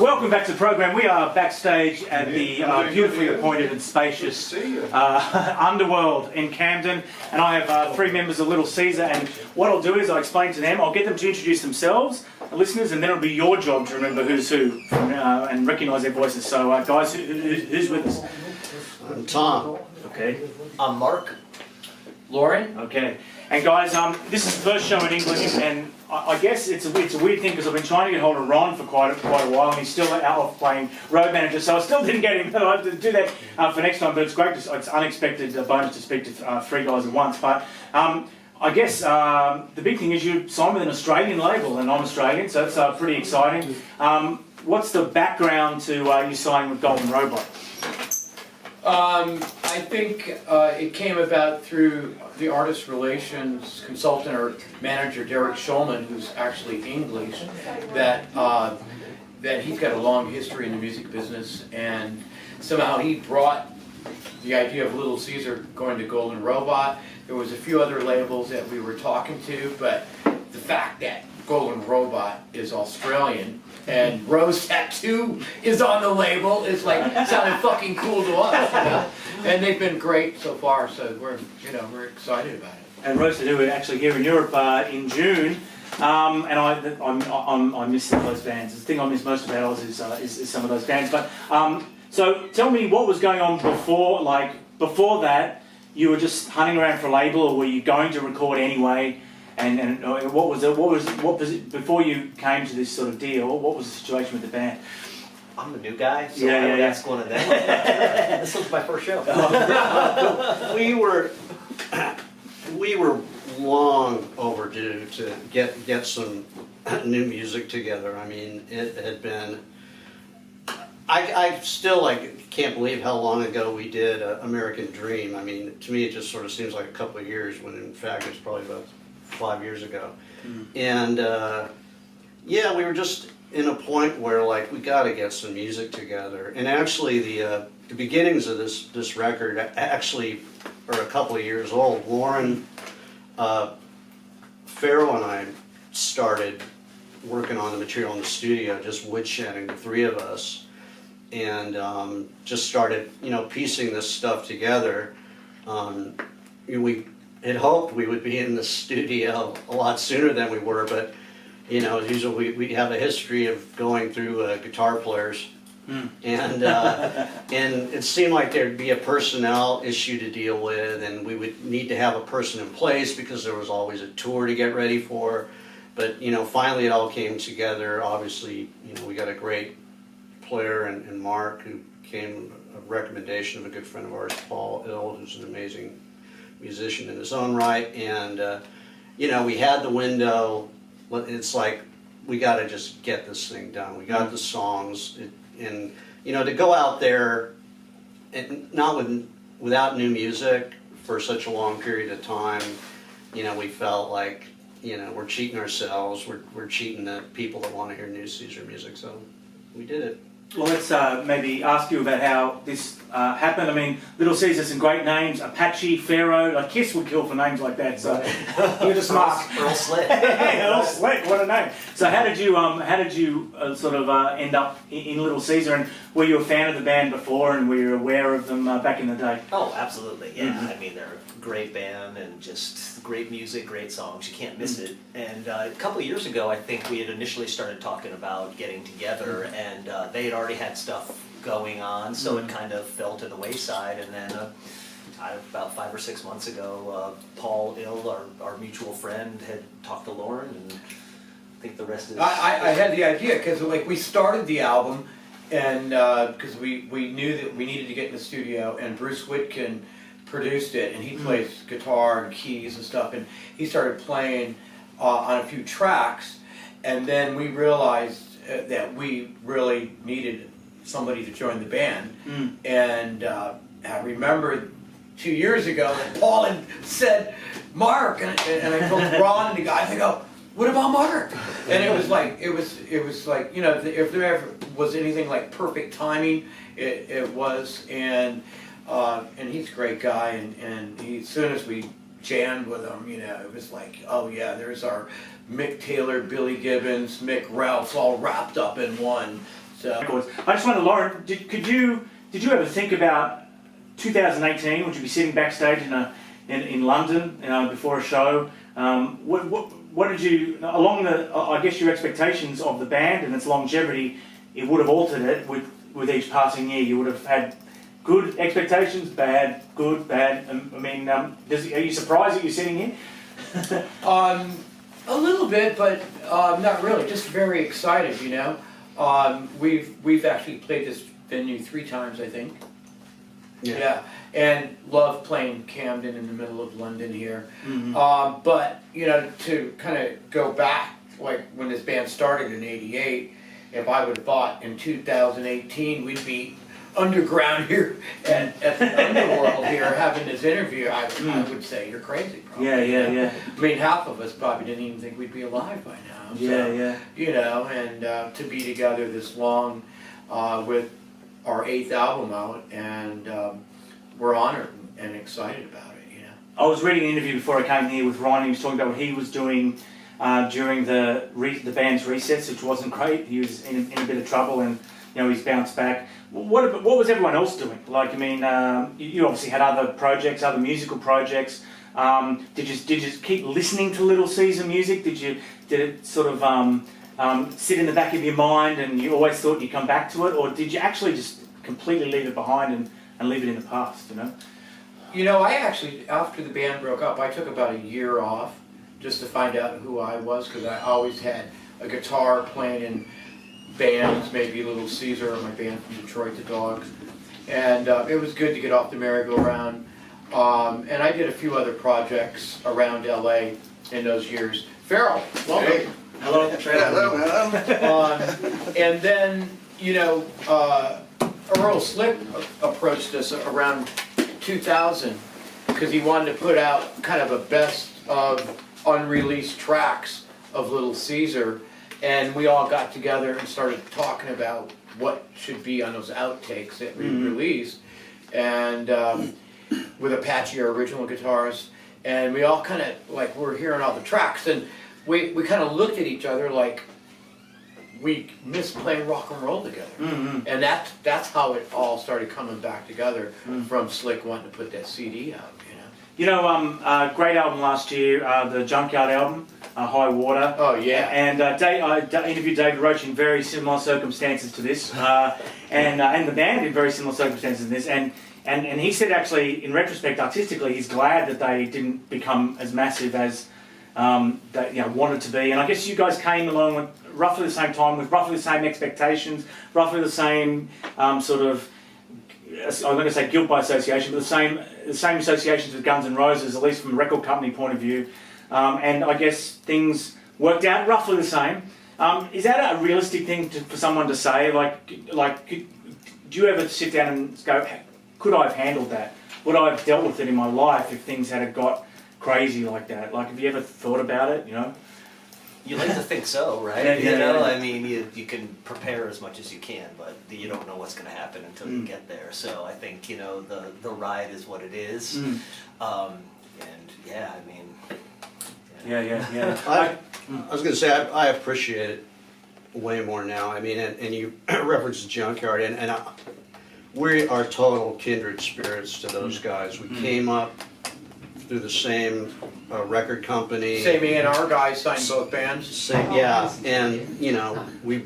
Welcome back to the program. We are backstage at the beautifully appointed and spacious Underworld in Camden, and I have three members of Little Caesar, and what I'll do is I'll explain to them, I'll get them to introduce themselves, the listeners, and then it'll be your job to remember who's who and recognise their voices. So guys, who's with us? I'm Tom. Okay. I'm Mark. Loren. Okay. And guys, this is the first show in English, and I guess it's a weird thing because I've been trying to get hold of Ron for quite a while, and he's still out of playing road manager, so I still didn't get him. But I have to do that for next time. But it's great. It's unexpected bonus to speak to three guys at once. But I guess the big thing is you signed with an Australian label, and I'm Australian, so it's pretty exciting. What's the background to you signing with Golden Robot? I think it came about through the artist relations consultant or manager Derek Shulman, who's actually English, that he's got a long history in the music business, and somehow he brought the idea of Little Caesar going to Golden Robot. There was a few other labels that we were talking to, but the fact that Golden Robot is Australian and Rose Tattoo is on the label is like sounded fucking cool to us, you know? And they've been great so far, so we're excited about it. And Rose Tattoo are actually here in Europe in June, and I miss some of those bands. The thing I miss most about Oz is some of those bands. But so tell me what was going on before, before that. You were just hunting around for a label, or were you going to record anyway? And what was it before you came to this sort of deal? What was the situation with the band? I'm the new guy, so I would ask one of them. This was my first show. We were long overdue to get some new music together. I mean, it had been. I still can't believe how long ago we did American Dream. I mean, to me, it just sort of seems like a couple of years when in fact it's probably about 5 years ago. And yeah, we were just in a point where we got to get some music together. And actually the beginnings of this record actually are a couple of years old. Loren, Pharoak and I started working on the material in the studio, just woodshedding, the three of us, and just started piecing this stuff together. We had hoped we would be in the studio a lot sooner than we were, but usually we have a history of going through guitar players, and it seemed like there'd be a personnel issue to deal with, and we would need to have a person in place because there was always a tour to get ready for. But finally it all came together. Obviously, we got a great player and Mark, who came a recommendation of a good friend of ours, Paul Ill, who's an amazing musician in his own right, and we had the window. It's like we got to just get this thing done. We got the songs, and to go out there and without new music for such a long period of time, we felt like we're cheating ourselves. We're cheating the people that want to hear new Caesar music. So we did it. Well, let's maybe ask you about how this happened. I mean, Little Caesar, some great names: Apache, Pharaoh. Kiss would kill for names like that. So you're just smart. Earl Slick. Earl Slick, what a name! So how did you sort of end up in Little Caesar? And were you a fan of the band before, and were you aware of them back in the day? Oh, absolutely. Yeah. I mean, they're a great band and just great music, great songs. You can't miss it. And a couple of years ago, I think we had initially started talking about getting together, and they had already had stuff going on, so it kind of fell to the wayside. And then about 5 or 6 months ago, Paul Ill, our mutual friend, had talked to Loren, and I think the rest is... I had the idea because we started the album, and because we knew that we needed to get in the studio, and Bruce Whitkin produced it, and he plays guitar and keys and stuff, and he started playing on a few tracks, and then we realized that we really needed somebody to join the band. And I remember 2 years ago that Paul had said Mark, and I told Ron and the guys, I go, what about Mark? And it was like if there ever was anything like perfect timing, it was. And he's a great guy, and as soon as we jammed with him, it was like, oh yeah, there's our Mick Taylor, Billy Gibbons, Mick Ralphs all wrapped up in one. So Records. I just wonder, Loren, did you ever think about 2018? Would you be sitting backstage in London before a show? What did you, along the, I guess your expectations of the band and its longevity, it would have altered it with each passing year. You would have had good expectations, bad, good, bad. I mean, are you surprised that you're sitting here? a little bit, but not really. Just very excited, you know. We've actually played this venue 3 times, I think. Yeah, and love playing Camden in the middle of London here. Mm-hmm. But you know, to kind of go back, like when this band started in '88, if I would have thought in 2018 we'd be underground here at the Underworld here having this interview, I would say you're crazy. Probably. Yeah. I mean, half of us probably didn't even think we'd be alive by now. So, Yeah. You know, and to be together this long with our 8th album out, and we're honored and excited about it, you know. I was reading an interview before I came here with Ron. He was talking about what he was doing during the band's recess, which wasn't great. He was in a bit of trouble, and you know he's bounced back. What was everyone else doing? Like, I mean, you obviously had other projects, other musical projects. Did you keep listening to Little Caesar music? Did it sort of sit in the back of your mind, and you always thought you'd come back to it, or did you actually just completely leave it behind and leave it in the past? You know. You know, I actually, after the band broke up, I took about a year off just to find out who I was, because I always had a guitar playing in bands, maybe Little Caesar or my band from Detroit, the Dogs, and it was good to get off the merry-go-round. And I did a few other projects around LA in those years. Pharoak, welcome. Hey. Hello, Hello. And then, you know, Earl Slick approached us around 2000 because he wanted to put out kind of a best of unreleased tracks of Little Caesar, and we all got together and started talking about what should be on those outtakes that we released, and with Apache, our original guitarist, and we all kind of like were hearing all the tracks, and we kind of looked at each other like we missed playing rock and roll together. And that's how it all started coming back together from Slick wanting to put that CD out, you know. You know, great album last year, the Junkyard album, High Water. Oh yeah. And I interviewed David Roach in very similar circumstances to this, and the band in very similar circumstances to this, and he said actually, in retrospect, artistically, he's glad that they didn't become as massive as they wanted to be. And I guess you guys came along at roughly the same time with roughly the same expectations, roughly the same sort of, I'm going to say guilt by association, but the same associations with Guns N' Roses, at least from a record company point of view. And I guess things worked out roughly the same. Is that a realistic thing for someone to say? Do you ever sit down and go, could I have handled that? Would I have dealt with it in my life if things had got crazy like that? Like, have you ever thought about it, you know? You like to think so, right? Yeah, you know, yeah. I mean, you can prepare as much as you can, but you don't know what's going to happen until you get there. So I think, you know, the ride is what it is. And yeah, I mean... Yeah. I was going to say, I appreciate it way more now. I mean, and you referenced Junkyard, and we are total kindred spirits to those guys. We came up through the same record company. Same A&R guys signed both bands. Same, yeah, and you know, we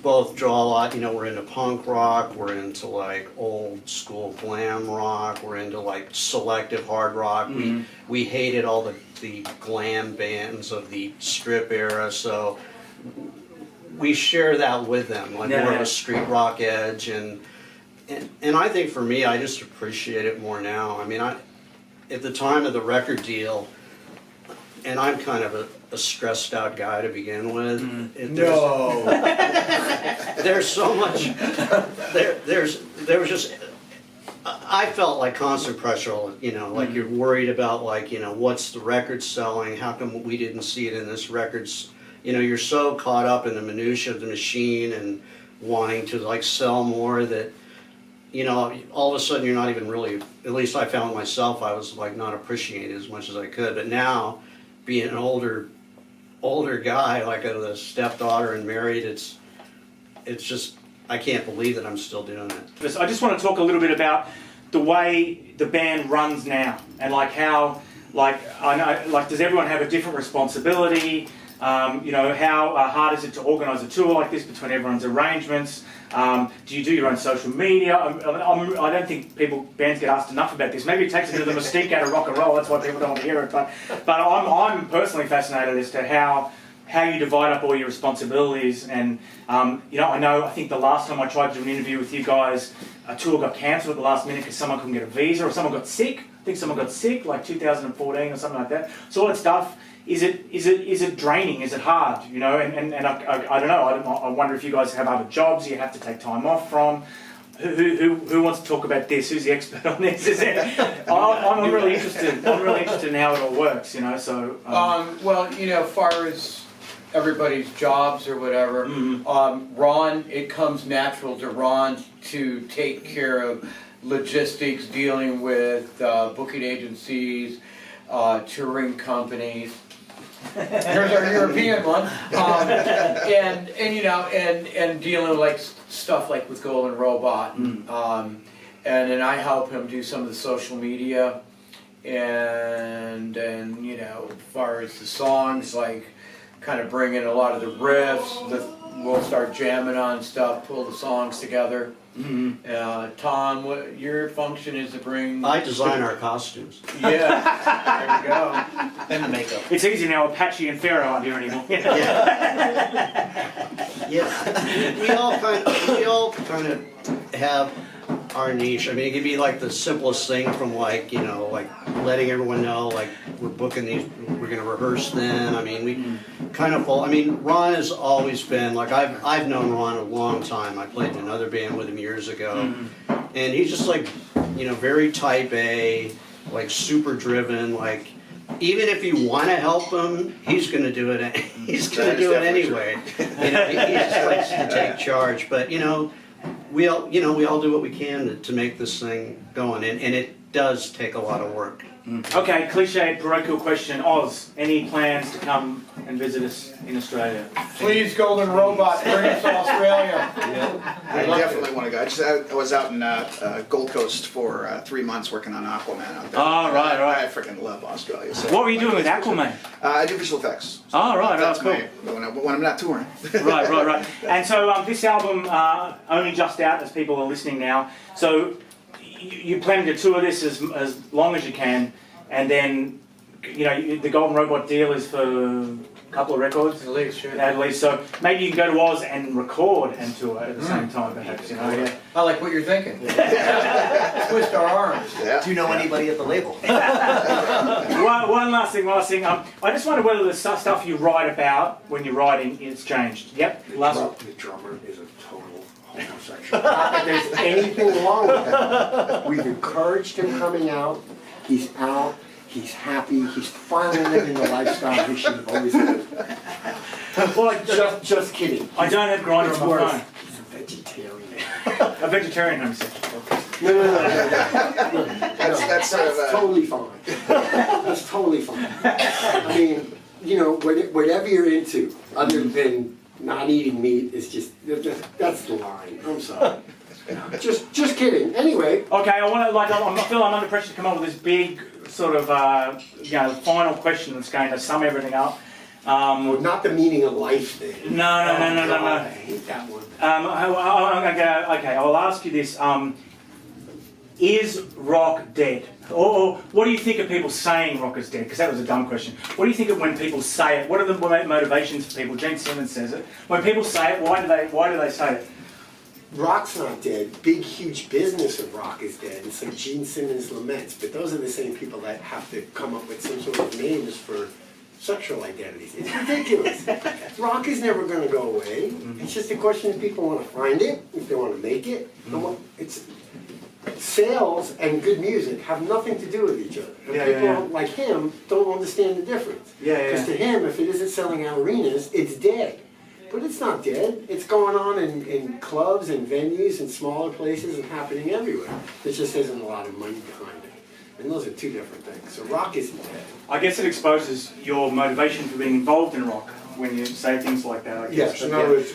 both draw a lot. You know, we're into punk rock, we're into like old school glam rock, we're into like selective hard rock. We hated all the glam bands of the strip era, so we share that with them, like more of a street rock edge, and I think for me, I just appreciate it more now. I mean, at the time of the record deal, and I'm kind of a stressed out guy to begin with. There's so much. There was just. I felt like constant pressure. You know, like you're worried about like, you know, what's the record selling? How come we didn't see it in this records? You know, you're so caught up in the minutia of the machine and wanting to like sell more that, you know, all of a sudden you're not even really, at least I found myself, I was like not appreciating it as much as I could. But now, being an older guy, like a stepdaughter and married, it's just, I can't believe that I'm still doing it. I just want to talk a little bit about the way the band runs now, and like how, like I know, like does everyone have a different responsibility? You know, how hard is it to organise a tour like this between everyone's arrangements? Do you do your own social media? I don't think bands get asked enough about this. Maybe it takes a bit of the mystique out of rock and roll. That's why people don't want to hear it. But I'm personally fascinated as to how you divide up all your responsibilities. And you know, I think the last time I tried to do an interview with you guys, a tour got cancelled at the last minute because someone couldn't get a visa or someone got sick. I think someone got sick, like 2014 or something like that. So all that stuff. Is it draining? Is it hard? You know, and I don't know. I wonder if you guys have other jobs you have to take time off from. Who wants to talk about this? Who's the expert on this? I'm really interested. I'm really interested in how it all works. You know, so. Well, you know, far as everybody's jobs or whatever, Ron, it comes natural to Ron to take care of logistics, dealing with booking agencies, touring companies. Here's our European one, and you know, and dealing with like stuff like with Golden Robot, and then I help him do some of the social media, and you know, as far as the songs, like kind of bring in a lot of the riffs. We'll start jamming on stuff, pull the songs together. Tom, what your function is to bring? I design our costumes. Yeah, there you go. And the makeup. It's easy now. Apache and Pharoak aren't here anymore. Yeah, we all kind of have our niche. I mean, it could be like the simplest thing from like, you know, like letting everyone know like we're booking these, we're going to rehearse then. I mean, we kind of I mean, Ron has always been like I've known Ron a long time. I played in another band with him years ago, and he's just like, you know, very type A, like super driven, like. Even if you want to help him, he's going to do it. He's going to do it anyway. You know, he just likes to take charge. But you know, we all do what we can to make this thing going, and it does take a lot of work. Okay, cliche parochial question. Oz, any plans to come and visit us in Australia? Please, Golden Robot, bring us to Australia. I definitely want to go. I was out in Gold Coast for 3 months working on Aquaman out there. Oh, right. I freaking love Australia. So What were you doing with Aquaman? I do visual effects. Oh, right, That's cool. when I'm not touring. Right. And so this album only just out as people are listening now. So you plan to tour this as long as you can, and then you know the Golden Robot deal is for a couple of records At least, sure. at least. So maybe you can go to Oz and record and tour at the same time, perhaps. You know. Yeah. I like what you're thinking. Twist our arms. Yeah. Do you know anybody at the label? One last thing. I just wonder whether the stuff you write about when you're writing it's changed. Yep. Last. The drummer is a total homosexual. Not that there's anything wrong with that. We've encouraged him coming out. He's out. He's happy. He's finally living the lifestyle he should have always lived. Well, Just kidding. I don't have Grindr It's on my worse. phone. He's a vegetarian. A vegetarian homosexual. No. That's sort of That's totally fine. That's totally fine. I mean, you know, whatever you're into, other than not eating meat, is just that's the line. I'm sorry. Just kidding. Anyway. Okay, I feel I'm under pressure to come up with this big sort of final question that's going to sum everything up. Not the meaning of life thing. No. I hate that one. Okay, I'll ask you this. Is rock dead? Or what do you think of people saying rock is dead? Because that was a dumb question. What do you think of when people say it? What are the motivations for people? Gene Simmons says it. When people say it, why do they say it? Rock's not dead. Big, huge business of rock is dead. It's like Gene Simmons laments. But those are the same people that have to come up with some sort of names for sexual identities. It's ridiculous. Rock is never going to go away. It's just a question if people want to find it, if they want to make it. It's sales and good music have nothing to do with each other. And people like him don't understand the difference. Because to him, if it isn't selling out arenas, it's dead. But it's not dead. It's going on in clubs and venues and smaller places and happening everywhere. There just isn't a lot of money behind it. And those are two different things. So rock isn't dead. I guess it exposes your motivation for being involved in rock when you say things like that. I guess. Yes, in other words,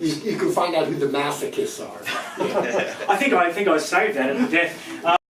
You can find out who the masochists are. I think I saved that at the death.